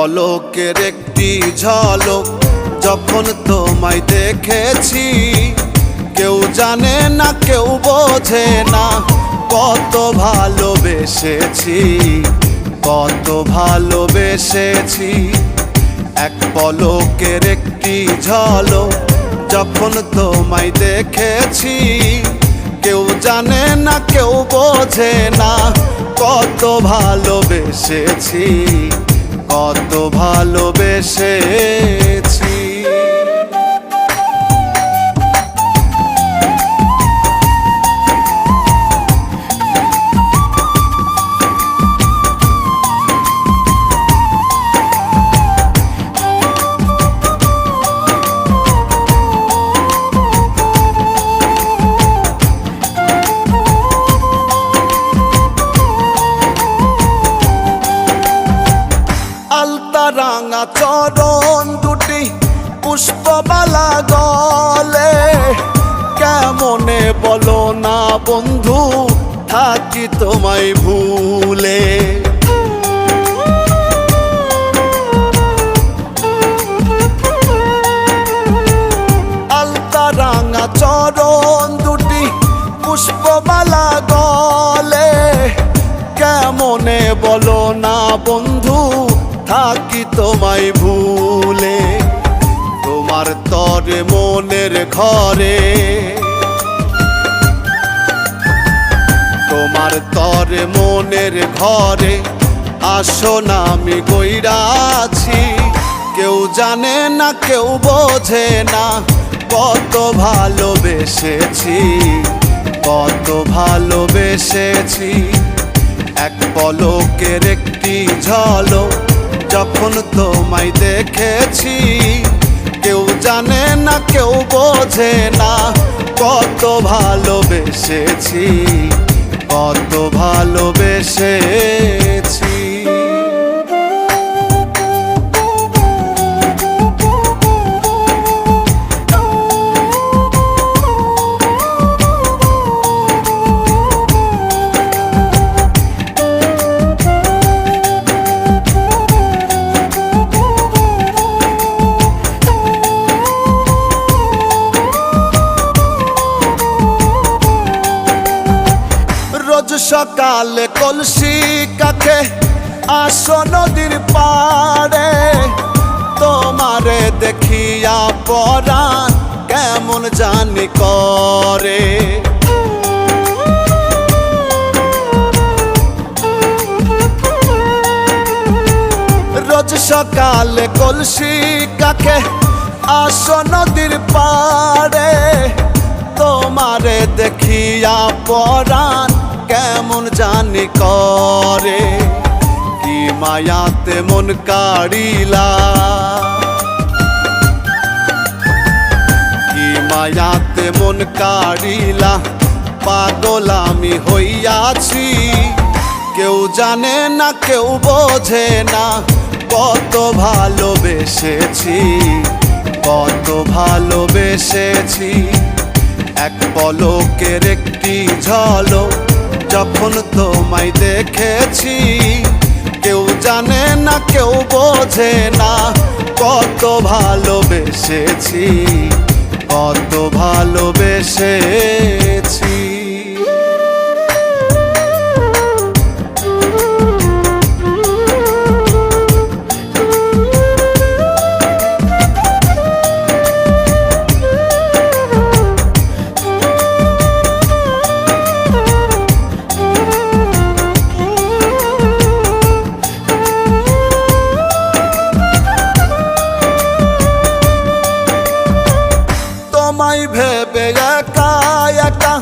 পলকের একটি ঝলক যখন তোমায় দেখেছি, কেউ জানে না কেউ বোঝে না কত ভালোবেসেছি, কত ভালোবেসেছি। এক পলকের একটি ঝলক যখন তোমায় দেখেছি, কেউ জানে না কেউ বোঝে না কত ভালোবেসেছি, কত ভালোবেসেছি। রাঙা চরণ দুটি পুষ্পমালা গলে, কেমনে বলো না বন্ধু থাকি তোমায় ভুলে। আলতা রাঙা চরণ দুটি পুষ্পমালা গলে, কেমনে বলো না বন্ধু থাকি তোমায় ভুলে। তোমার তরে মনের ঘরে, তোমার তরে মনের ঘরে আসনা আমি গইরাছি, কেউ জানে না কেউ বোঝে না কত ভালোবেসেছি, কত ভালোবেসেছি। এক পলকের একটি ঝলক যখন তোমায় দেখেছি, কেউ জানে না কেউ বোঝে না কত ভালোবেসেছি, কত ভালোবেসেছি। সকালে কলসি কাছে আসো নদীর পাড়ে, তোমারে দেখিয়া পরাণ কেমন জানি করে। রোজ সকালে কলসি কাছে আসো নদীর পাড়ে, তোমারে দেখিয়া পরাণ কেমন জানি করে। কি মায়াতে মন কাড়িলা, কি মায়াতে মন কাড়িলা, পাগল আমি হইয়াছি, কেউ জানে না কেউ বোঝে না কত ভালোবেসেছি, কত ভালোবেসেছি। এক পলকের একটি ঝলক যখন তোমায় দেখেছি, কেউ জানে না কেউ বোঝে না কত ভালোবেসেছি, কত ভালোবেসেছি। ভেবে একা একা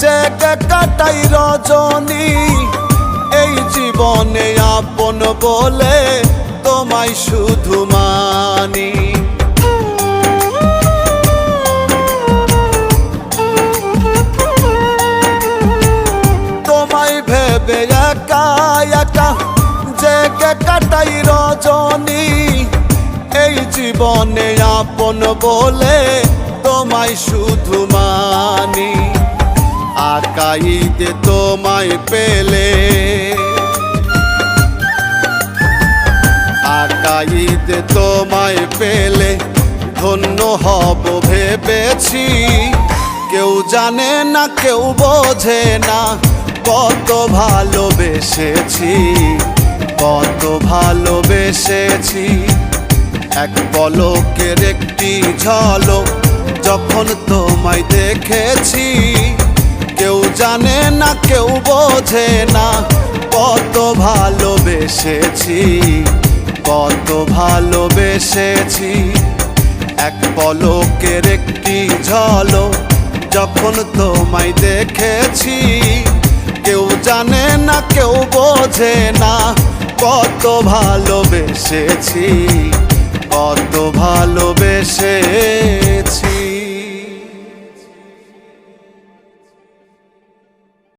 জেগে কাটাই রজনী, এই জীবনে আপন বলে তোমায় শুধু মানি। তোমায় ভেবে একা একা জেগে কাটাই রজনী, এই জীবনে আপন বলে তোমায় শুধু মানি। আকাইতে তোমায় পেলে, আকাইদ তোমায় পেলে ধন্য হব ভেবেছি। কেউ জানে না কেউ বোঝে না কত ভালোবেসেছি, কত ভালোবেসেছি। এক পলকের একটি ঝলক যখন তোমায় দেখেছি, কেউ জানে না কেউ বোঝে না কত ভালোবেসেছি, কত ভালোবেসেছি। এক পলকের একটি ঝলক যখন তোমায় দেখেছি, কেউ জানে না কেউ বোঝে না কত ভালোবেসেছি, কত ভালোবেসেছি।